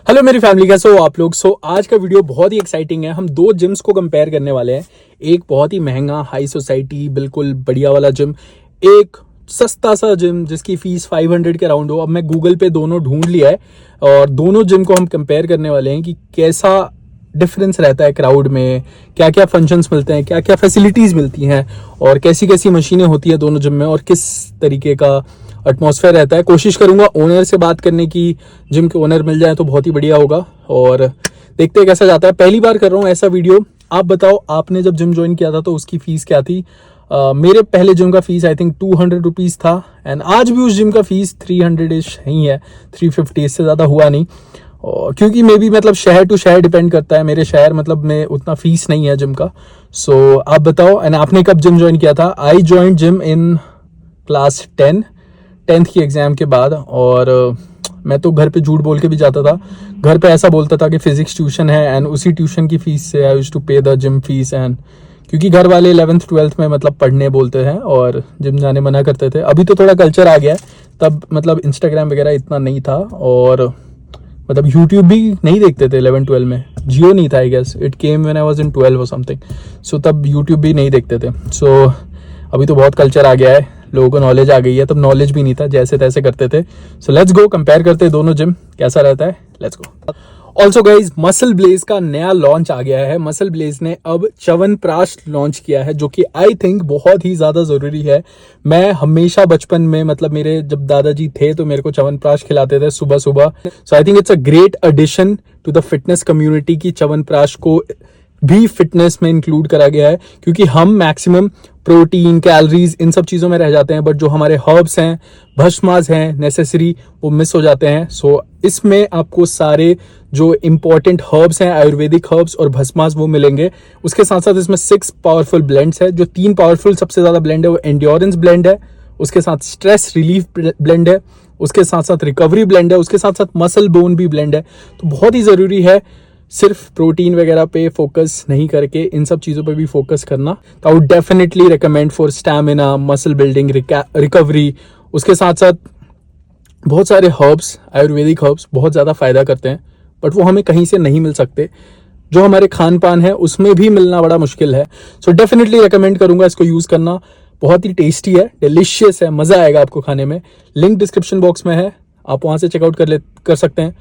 Hello मेरी family, कैसे हो आप लोग। आज का वीडियो बहुत ही एक्साइटिंग है। हम दो जिम्स को कंपेयर करने वाले हैं। एक बहुत ही महंगा हाई सोसाइटी बिल्कुल बढ़िया वाला जिम, एक सस्ता सा जिम जिसकी फीस 500 के अराउंड हो। अब मैं गूगल पे दोनों ढूंढ लिया है और दोनों जिम को हम कंपेयर करने वाले हैं कि कैसा डिफरेंस रहता है क्राउड में, क्या क्या फंक्शंस मिलते हैं, क्या क्या फैसिलिटीज़ मिलती हैं और कैसी कैसी मशीनें होती हैं दोनों जिम में और किस तरीके का एटमॉस्फेयर रहता है। कोशिश करूंगा ओनर से बात करने की, जिम के ओनर मिल जाए तो बहुत ही बढ़िया होगा और देखते हैं कैसा जाता है। पहली बार कर रहा हूँ ऐसा वीडियो। आप बताओ, आपने जब जिम ज्वाइन किया था तो उसकी फ़ीस क्या थी? मेरे पहले जिम का फ़ीस आई थिंक 200 रुपीज़ था एंड आज भी उस जिम का फ़ीस 300 इश ही है, 350, इससे ज़्यादा हुआ नहीं। और क्योंकि मे बी मतलब शहर टू शहर डिपेंड करता है। मेरे शहर मतलब में उतना फीस नहीं है जिम का। सो आप बताओ, एंड आपने कब जिम ज्वाइन किया था? I join gym in class 10th की एग्ज़ाम के बाद। और मैं तो घर पे झूठ बोल के भी जाता था। घर पे ऐसा बोलता था कि फिजिक्स ट्यूशन है एंड उसी ट्यूशन की फ़ीस से आई यूज्ड टू पे द जिम फीस। एंड क्योंकि घर वाले 11th 12th में मतलब पढ़ने बोलते हैं और जिम जाने मना करते थे। अभी तो थोड़ा कल्चर आ गया है, तब मतलब इंस्टाग्राम वगैरह इतना नहीं था और मतलब यूट्यूब भी नहीं देखते थे 11-12 में। जियो नहीं था, I guess it came when I was in 12 और समथिंग। सो तब यूट्यूब भी नहीं देखते थे। सो अभी तो बहुत कल्चर आ गया है, लोगों को नॉलेज आ गई है। तब नॉलेज भी नहीं था, जैसे तैसे करते थे। सो लेट्स गो कंपेयर करते हैं दोनों जिम, कैसा रहता है। Let's go. Also guys, MuscleBlaze का नया लॉन्च आ गया है। मसल ब्लेज ने अब च्यवनप्राश लॉन्च किया है, जो कि आई थिंक बहुत ही ज़्यादा ज़रूरी है। मैं हमेशा बचपन में मतलब मेरे जब दादाजी थे तो मेरे को च्यवनप्राश खिलाते थे सुबह सुबह। So I think it's a great addition to the fitness community की च्यवनप्राश को भी फिटनेस में इंक्लूड करा गया है, क्योंकि हम मैक्सिमम प्रोटीन, कैलोरीज इन सब चीज़ों में रह जाते हैं, बट जो हमारे हर्ब्स हैं, भस्मास हैं नेसेसरी, वो मिस हो जाते हैं। सो इसमें आपको सारे जो इंपॉर्टेंट हर्ब्स हैं, आयुर्वेदिक हर्ब्स और भस्मास, वो मिलेंगे। उसके साथ साथ इसमें 6 पावरफुल ब्लेंड्स है। जो 3 पावरफुल सबसे ज़्यादा ब्लेंड है वो एंड्योरेंस ब्लेंड है, उसके साथ स्ट्रेस रिलीफ ब्लेंड है, उसके साथ साथ रिकवरी ब्लेंड है, उसके साथ साथ मसल बोन भी ब्लेंड है। तो बहुत ही ज़रूरी है सिर्फ प्रोटीन वगैरह पे फोकस नहीं करके इन सब चीज़ों पे भी फोकस करना। तो I would definitely recommend for stamina, muscle building, recovery. उसके साथ साथ बहुत सारे हर्ब्स, आयुर्वेदिक हर्ब्स बहुत ज़्यादा फ़ायदा करते हैं, बट वो हमें कहीं से नहीं मिल सकते। जो हमारे खान पान है उसमें भी मिलना बड़ा मुश्किल है। सो डेफिनेटली रिकमेंड करूँगा इसको यूज़ करना। बहुत ही टेस्टी है, डिलिशियस है, मज़ा आएगा आपको खाने में। लिंक डिस्क्रिप्शन बॉक्स में है, आप वहाँ से चेकआउट कर सकते हैं।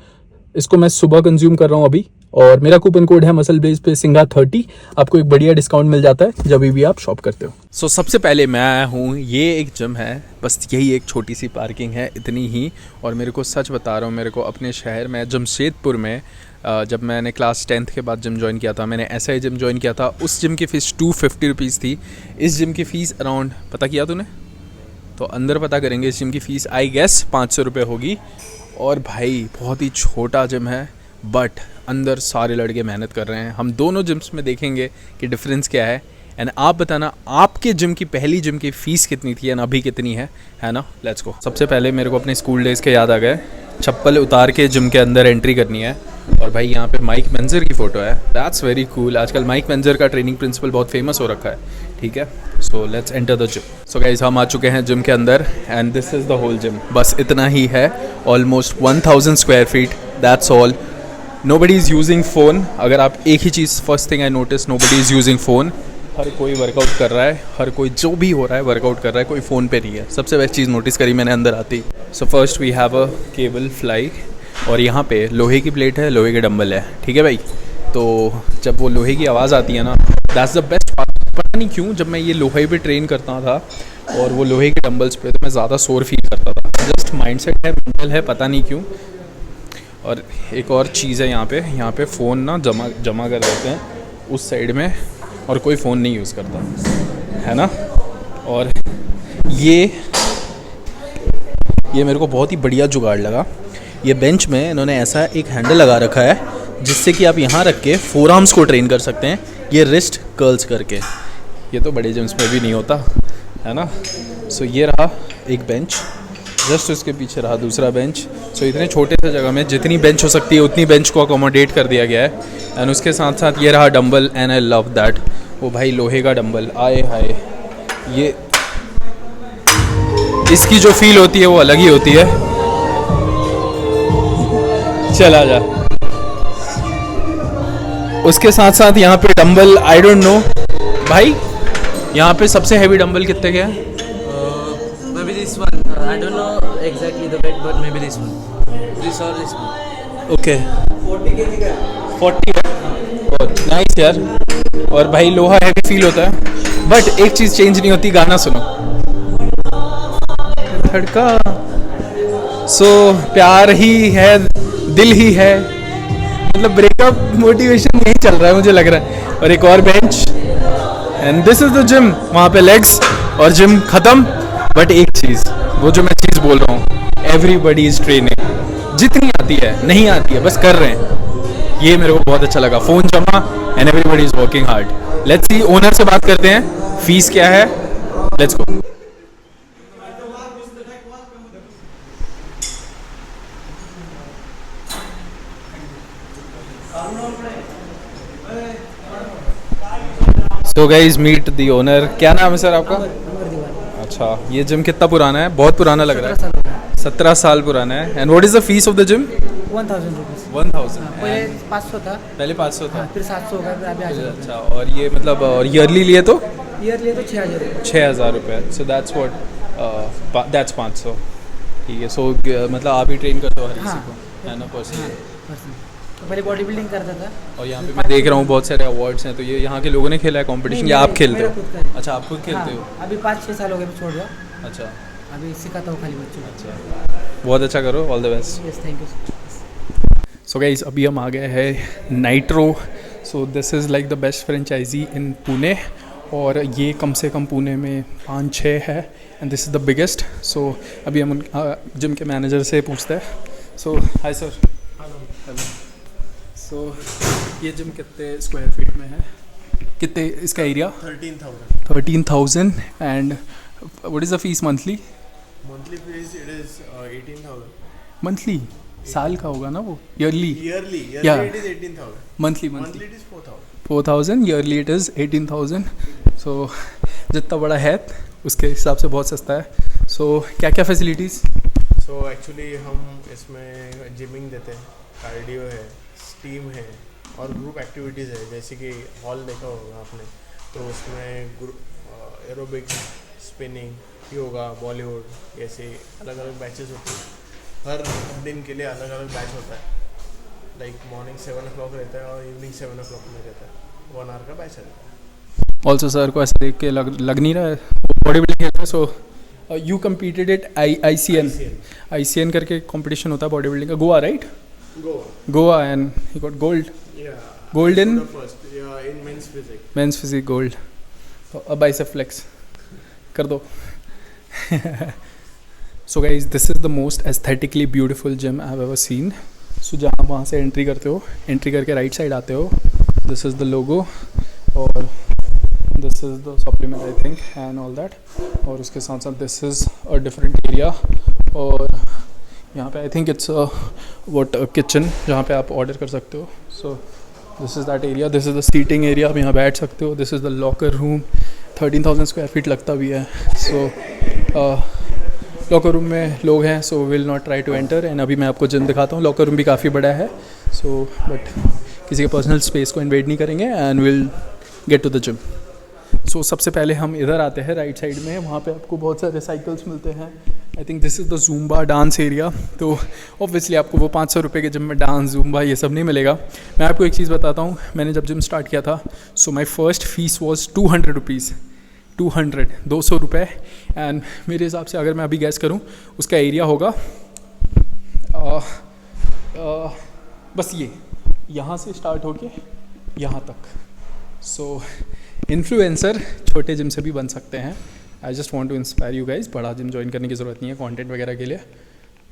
इसको मैं सुबह कंज्यूम कर रहा हूँ अभी और मेरा कूपन कोड है मसल ब्लेज पे सिंगा30। आपको एक बढ़िया डिस्काउंट मिल जाता है जब भी आप शॉप करते हो। सबसे पहले मैं आया हूँ, ये एक जिम है, बस यही एक छोटी सी पार्किंग है, इतनी ही। और मेरे को सच बता रहा हूँ, मेरे को अपने शहर में जमशेदपुर में जब मैंने क्लास 10th के बाद जिम ज्वाइन किया था, मैंने ऐसा ही जिम ज्वाइन किया था। उस जिम की फ़ीस 250 रुपीज़ थी। इस जिम की फ़ीस अराउंड, पता किया तूने? तो अंदर पता करेंगे। इस जिम की फ़ीस आई गेस 500 रुपये होगी। और भाई बहुत ही छोटा जिम है, बट अंदर सारे लड़के मेहनत कर रहे हैं। हम दोनों जिम्स में देखेंगे कि डिफरेंस क्या है। एंड आप बताना आपके जिम की, पहली जिम की फ़ीस कितनी थी एंड अभी कितनी है ना। Let's go. सबसे पहले मेरे को अपने स्कूल डेज़ के याद आ गए। चप्पल उतार के जिम के अंदर एंट्री करनी है। और भाई यहाँ पे माइक मेंजर की फ़ोटो है, दैट्स वेरी कूल। आजकल माइक मेंजर का ट्रेनिंग प्रिंसिपल बहुत फेमस हो रखा है, ठीक है। So let's enter the gym. So guys, हम आ चुके हैं जिम के अंदर and this is the whole gym. बस इतना ही है, almost 1000 square feet, that's all. Nobody is using phone. अगर आप एक ही चीज़, first thing I notice, nobody is using phone. हर कोई वर्कआउट कर रहा है, हर कोई जो भी हो रहा है वर्कआउट कर रहा है, कोई फ़ोन पे नहीं है। सबसे बेस्ट चीज़ नोटिस करी मैंने अंदर आती। So first we have a cable fly और यहाँ पे लोहे की प्लेट है, लोहे के डंबल है, ठीक है भाई। तो जब वो लोहे की आवाज़ आती है ना, दैट्स द बेस्ट पार्ट। पता नहीं क्यों, जब मैं ये लोहे पे ट्रेन करता था और वो लोहे के डंबल्स पे, तो मैं ज़्यादा शोर फील करता था। जस्ट माइंडसेट है, मेंटल है, पता नहीं क्यों। और एक और चीज़ है, यहाँ पे फ़ोन ना जमा कर देते हैं उस साइड में और कोई फ़ोन नहीं यूज़ करता है ना। और ये मेरे को बहुत ही बढ़िया जुगाड़ लगा। ये बेंच में इन्होंने ऐसा एक हैंडल लगा रखा है जिससे कि आप यहाँ रख के फोर आर्म्स को ट्रेन कर सकते हैं, ये रिस्ट कर्ल्स करके। ये तो बड़े जिम्स में भी नहीं होता है ना। सो ये रहा एक बेंच, जस्ट उसके पीछे रहा दूसरा बेंच। सो इतने छोटे से जगह में जितनी बेंच हो सकती है उतनी बेंच को अकोमोडेट कर दिया गया है। एंड उसके साथ साथ ये रहा dumbbell, and I love that. वो भाई लोहे का डंबल, आए हाय, ये इसकी जो फील होती है वो अलग ही होती है। चला जा। उसके साथ साथ यहाँ पे डंबल, आई डोंट नो भाई, यहाँ पे सबसे हैवी डंबल कितने के हैं? Maybe this one. I don't know exactly the weight, but maybe this one. This or this one. Okay 40 है, नाइस यार। और भाई लोहा हैवी फील होता है, बट एक चीज़ चेंज नहीं होती, गाना सुनो धड़का। सो प्यार ही है, दिल ही है, मतलब ब्रेकअप मोटिवेशन यही चल रहा है मुझे लग रहा है। और एक और bench, and this is the gym. वहाँ पे लेग्स और जिम खत्म, बट एक चीज़, वो जो मैं चीज़ बोल रहा हूँ, एवरीबडी इज ट्रेनिंग। जितनी आती है नहीं आती है, बस कर रहे हैं। ये मेरे को बहुत अच्छा लगा। फ़ोन जमा and everybody is working hard. Let's see, owner से बात करते हैं, फीस क्या है, let's go. So guys meet the owner. क्या नाम है सर आपका? अच्छा, ये जिम कितना पुराना है? बहुत पुराना लग रहा है। 17 साल पुराना है। And what is the fees of the gym? 1000 rupees. 1000 पहले 500 था, पहले 500 था, फिर 700 हो गया, फिर अभी 1000। अच्छा, और ये मतलब और ईयरली लिए तो ईयर लिए तो 6000 रुपये। 6000 रुपये। So that's what that's 500। ठीक है। सो मतलब आप ही ट्रेन करते हो हर किसी को, है ना, पर्सनली? तो पहले बॉडी बिल्डिंग करता था। और यहाँ पे मैं देख रहा हूँ बहुत सारे अवार्ड्स हैं, तो ये यहाँ के लोगों ने खेला है कंपटीशन या आप खेलते मेरा हो? खुद का है। अच्छा, आप खुद खेलते हो? हाँ, अभी 5-6 साल हो गए, छोड़ दिया। अच्छा अभी सिखाता हूँ खाली बच्चों को। अच्छा, बहुत अच्छा करो, all the best. Yes, thank you. So guys, अभी हम आ गए हैं Nitro. So this is like the best franchise in Pune, और ये कम से कम पुणे में 5-6 है, and this is the biggest. So अभी हम जिम के मैनेजर से पूछते हैं। सो हाय सर। हेलो। सो ये जिम कितने स्क्वायर फीट में है? कितने इसका area? 13,000। And what is the fees monthly? Monthly fees it is 18,000. Monthly साल का होगा ना वो? Yearly? Yearly Yeah. it is 18,000. Monthly Monthly it is 4,000. 4,000, yearly it is 18,000। सो जितना बड़ा है उसके हिसाब से बहुत सस्ता है। सो क्या क्या फैसिलिटीज़? So actually हम इसमें जिमिंग देते हैं, कार्डियो है, स्टीम है, और ग्रुप एक्टिविटीज़ है। जैसे कि हॉल देखा होगा आपने, तो उसमें एरोबिक्स, स्पिनिंग, योगा, बॉलीवुड, ऐसे अलग अलग बैचेस होते हैं। हर दिन के लिए अलग अलग बैच होता है। लाइक मॉर्निंग 7 o'clock रहता है और इवनिंग 7 o'clock में रहता है। 1 hour का बैच रहता है। ऑल्सो सर को ऐसे देख के लग नहीं रहा है बॉडी बिल्डिंग खेल रहा है। So you competed it ICN करके कॉम्पिटिशन होता है बॉडी बिल्डिंग का, Goa right? Goa, and he got gold. Gold in? First, yeah, in men's physique. Men's physique gold. अब बाइसेप फ्लेक्स कर दो। So guys, this is the most aesthetically beautiful gym I have ever seen. So जहाँ वहाँ से entry करते हो, entry करके right side आते हो, दिस इज़ द लोगो, और this is the supplement I think and all that. और उसके साथ साथ this is a different area, और यहाँ पे I think it's what kitchen, जहाँ पे आप ऑर्डर कर सकते हो। So this is that area, this is the seating area, आप यहाँ बैठ सकते हो। This is the locker room, 13,000 square feet लगता भी है। सो लॉकर रूम में लोग हैं, so will not try to enter. And अभी मैं आपको जिम दिखाता हूँ। लॉकर रूम भी काफ़ी बड़ा है, सो बट किसी के पर्सनल स्पेस को इन्वेड नहीं करेंगे, and will get to the gym. So सबसे पहले हम इधर आते हैं राइट साइड में, वहाँ पे आपको बहुत सारे साइकिल्स मिलते हैं। I think this is the Zumba dance area. तो ऑब्वियसली आपको वो 500 रुपये के जिम में डांस, ज़ूम्बा ये सब नहीं मिलेगा। मैं आपको एक चीज़ बताता हूँ, मैंने जब जिम स्टार्ट किया था, so my first fees was 200 rupees. 200 रुपये। एंड मेरे हिसाब से अगर मैं अभी गैस करूँ, उसका एरिया होगा बस ये यहाँ से स्टार्ट होके यहाँ तक। सो इन्फ्लुएंसर छोटे जिम से भी बन सकते हैं। I just want to inspire you guys. बड़ा जिम ज्वाइन करने की ज़रूरत नहीं है कंटेंट वगैरह के लिए।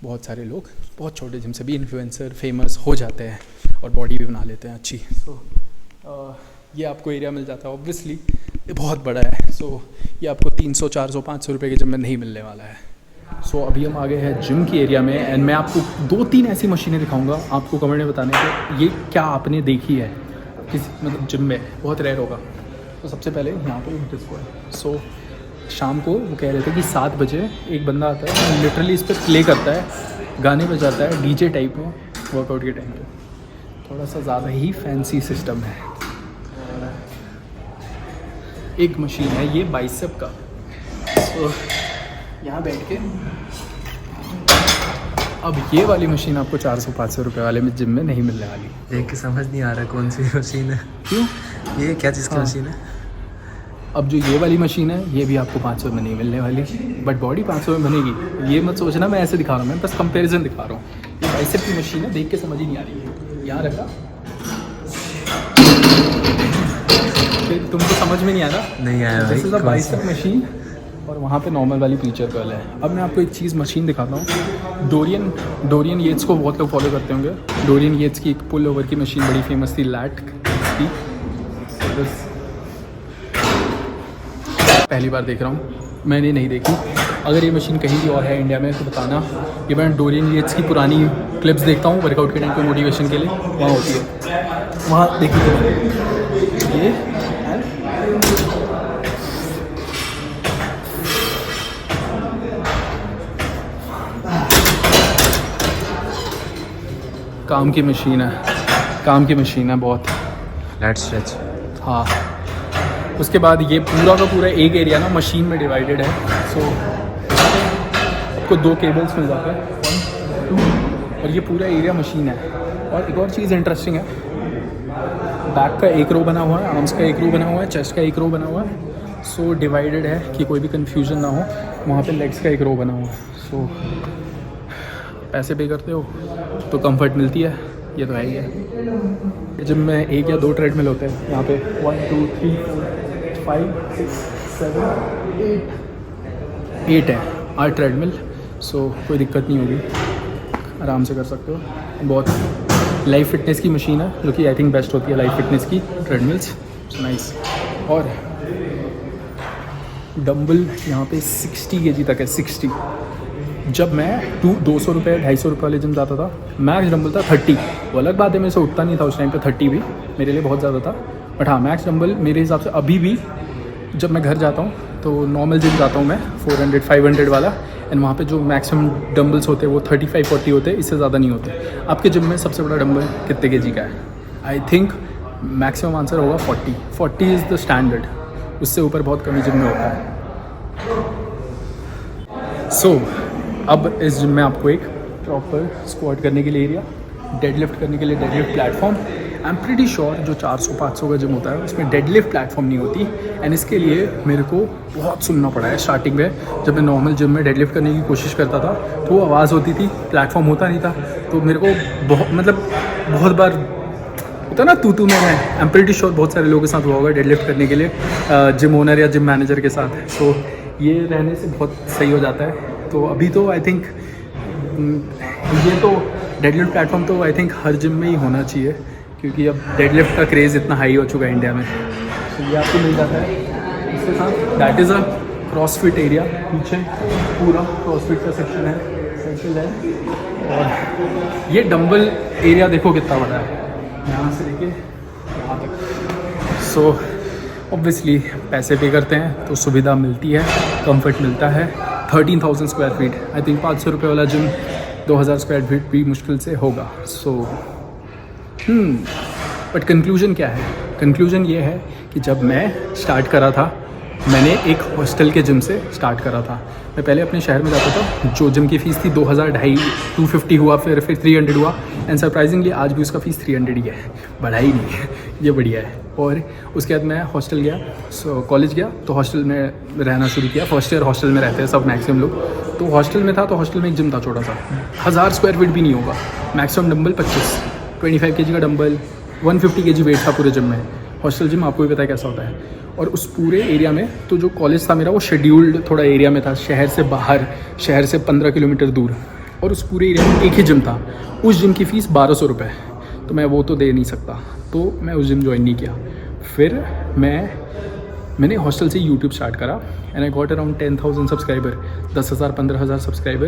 बहुत सारे लोग बहुत छोटे जिम से भी इन्फ्लुएंसर फेमस हो जाते हैं और बॉडी भी बना लेते हैं अच्छी। सो ये आपको एरिया मिल जाता है। ऑब्वियसली ये बहुत बड़ा है, सो ये आपको 300, 400, 500 रुपये के जिम में नहीं मिलने वाला है। सो अभी हम आ गए हैं जिम की एरिया में, एंड मैं आपको 2-3 ऐसी मशीनें दिखाऊंगा। आपको कमेंट में बताने के ये क्या आपने देखी है किसी मतलब जिम में, बहुत रेयर होगा। तो सबसे पहले यहाँ पे एक डिस्को है। सो शाम को वो कह रहे थे कि 7 बजे एक बंदा आता है, लिटरली इस पर प्ले करता है, गाने बजाता है, DJ टाइप में, वर्कआउट के टाइम पे। थोड़ा सा ज़्यादा ही फैंसी सिस्टम है। एक मशीन है ये बाइसेप का, तो यहाँ बैठ के अब ये वाली मशीन आपको 400-500 रुपये वाले में जिम में नहीं मिलने वाली। देख के समझ नहीं आ रहा कौन सी मशीन है। क्यों? ये क्या चीज़ की मशीन है? अब जो ये वाली मशीन है ये भी आपको 500 में नहीं मिलने वाली, बट बॉडी 500 में बनेगी। ये मत सोचना मैं ऐसे दिखा रहा हूँ, मैं बस कंपैरिजन दिखा रहा हूँ। ये बाइसेप की मशीन है, देख के समझ ही नहीं आ रही है। यहाँ रखा, फिर तुमको समझ में नहीं आ रहा? नहीं आया भाई। This is a bicep machine और वहाँ पे नॉर्मल वाली फीचर कर्ल है। अब मैं आपको एक चीज़ मशीन दिखाता हूँ। डोरियन येट्स को बहुत लोग फॉलो करते होंगे। डोरियन येट्स की एक पुल ओवर की मशीन बड़ी फेमस थी, लैट की। पहली बार देख रहा हूँ, मैंने नहीं देखी। अगर ये मशीन कहीं भी और है इंडिया में तो बताना। ये मैं डोरियन येट्स की पुरानी क्लिप्स देखता हूँ वर्कआउट के टाइम पे मोटिवेशन के लिए, वहाँ होती है। वहाँ देखिए ये काम की मशीन है बहुत। Let's stretch. हाँ, उसके बाद ये पूरा का पूरा एक एरिया ना मशीन में डिवाइडेड है। सो आपको 2 केबल्स मिल जाते हैं, 1, 2, और ये पूरा एरिया मशीन है। और एक और चीज़ इंटरेस्टिंग है, बैक का एक रो बना हुआ है, आर्म्स का एक रो बना हुआ है, चेस्ट का एक रो बना हुआ है। सो डिवाइडेड है कि कोई भी कन्फ्यूजन ना हो। वहाँ पे लेग्स का एक रो बना हुआ है। सो पैसे पे करते हो तो कंफर्ट मिलती है, ये तो है ही है। जिम में 1 या 2 ट्रेडमिल होते हैं। यहाँ पे 1, 2, 3, 4, 5, 6, 7, 8 है, 8 ट्रेडमिल। सो कोई दिक्कत नहीं होगी, आराम से कर सकते हो। बहुत लाइफ फिटनेस की मशीन है जो कि आई थिंक बेस्ट होती है लाइफ फिटनेस की ट्रेडमिल्स। नाइस। और डंबल यहाँ पे 60 kg तक है, 60। जब मैं 200 रुपये 250 रुपये वाले जिम जाता था, मैक्स डंबल था 30। वो अलग बात है, मेरे से उठता नहीं था उस टाइम पे, 30 भी मेरे लिए बहुत ज़्यादा था। बट हाँ, मैक्स डंबल मेरे हिसाब से अभी भी जब मैं घर जाता हूँ तो नॉर्मल जिम जाता हूँ मैं 400-500 वाला, एंड वहाँ पे जो मैक्सिमम डंबल्स होते हैं वो 35-40 होते हैं, इससे ज़्यादा नहीं होते। आपके जिम में सबसे बड़ा डंबल कितने kg का है? आई थिंक मैक्सिमम आंसर होगा 40 इज़ द स्टैंडर्ड। उससे ऊपर बहुत कम जिम में होता है। सो अब इस जिम में आपको एक प्रॉपर स्क्वाट करने के लिए एरिया, डेडलिफ्ट करने के लिए deadlift platform. I am pretty sure जो 400-500 का जिम होता है उसमें डेडलिफ्ट प्लेटफॉर्म नहीं होती। एंड इसके लिए मेरे को बहुत सुनना पड़ा है स्टार्टिंग में। जब मैं नॉर्मल जिम में डेडलिफ्ट करने की कोशिश करता था तो वो आवाज़ होती थी, प्लेटफॉर्म होता नहीं था। तो मेरे को बहुत बार होता ना तू में। आई एम प्रीटी श्योर बहुत सारे लोगों के साथ हुआ होगा डेडलिफ्ट करने के लिए जिम ओनर या जिम मैनेजर के साथ। सो ये रहने से बहुत सही हो जाता है। तो अभी तो आई थिंक ये तो डेडलिफ्ट प्लेटफॉर्म तो आई थिंक हर जिम में ही होना चाहिए, क्योंकि अब डेडलिफ्ट का क्रेज़ इतना हाई हो चुका है इंडिया में। तो ये आपको मिल जाता है। इसके साथ that is a CrossFit area, पीछे पूरा क्रॉसफिट का सेक्शन है। और ये डंबल एरिया देखो कितना बड़ा है, यहाँ से लेके यहाँ तक। सो ऑब्वियसली पैसे पे करते हैं तो सुविधा मिलती है, कंफर्ट मिलता है। 13,000 स्क्वायर फीट, आई थिंक 500 रुपये वाला जिम 2,000 स्क्वायर फीट भी मुश्किल से होगा। सो बट कंक्लूजन क्या है? कंक्लूजन ये है कि जब मैं स्टार्ट करा था, मैंने एक हॉस्टल के जिम से स्टार्ट करा था। मैं पहले अपने शहर में जाता था, जो जिम की फ़ीस थी 2,250 हुआ, फिर 300 हुआ। एंड सरप्राइजिंगली आज भी उसका फ़ीस 300 ही है, बढ़ाई नहीं है। ये बढ़िया है। और उसके बाद मैं हॉस्टल गया, कॉलेज गया तो हॉस्टल में रहना शुरू किया। फर्स्ट ईयर हॉस्टल में रहते हैं सब मैक्सिमम लोग। तो हॉस्टल में था, तो हॉस्टल में एक जिम था छोटा सा, 1000 स्क्वायर फीट भी नहीं होगा। मैक्सिमम डंबल 25 kg का डंबल, 150 kg वेट था पूरे जिम में। हॉस्टल जिम आपको भी पता है कैसा होता है। और उस पूरे एरिया में तो जो कॉलेज था मेरा वो शेड्यूल्ड थोड़ा एरिया में था, शहर से बाहर, शहर से 15 किलोमीटर दूर। और उस पूरे एरिया में एक ही जिम था। उस जिम की फ़ीस 1200 रुपये, तो मैं वो तो दे नहीं सकता, तो मैं उस जिम ज्वाइन नहीं किया। फिर मैंने हॉस्टल से यूट्यूब स्टार्ट करा and I got around 10,000 subscriber, 10,000-15,000 subscriber.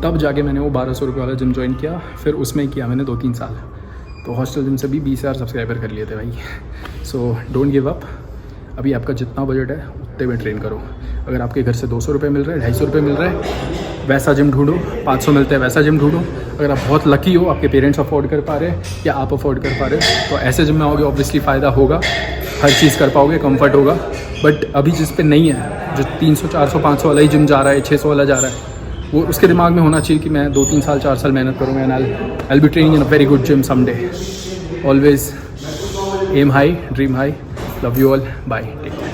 तब जाके मैंने वो 1200 रुपये वाला जिम ज्वाइन किया। फिर उसमें किया मैंने 2-3 साल। तो हॉस्टल जिम से भी 20,000 सब्सक्राइबर कर लिए थे भाई। So don't give up. अभी आपका जितना बजट है उतने में ट्रेन करो। अगर आपके घर से 200 रुपये मिल रहा है, 250 रुपये मिल रहा है, वैसा जिम ढूंढो, 500 मिलते हैं वैसा जिम ढूंढो। अगर आप बहुत लकी हो, आपके पेरेंट्स अफोर्ड कर पा रहे हैं या आप अफोर्ड कर पा रहे हो, तो ऐसे जिम में आओगे ऑब्वियसली फ़ायदा होगा, हर चीज़ कर पाओगे, कंफर्ट होगा। बट अभी जिस पे नहीं है, जो 300 400 500 वाला ही जिम जा रहा है, 600 वाला जा रहा है, वो उसके दिमाग में होना चाहिए कि मैं 2-3 साल 4 साल मेहनत करूँगा and I be training in a very good gym someday. Always aim high, dream high. Love you all, bye, take care.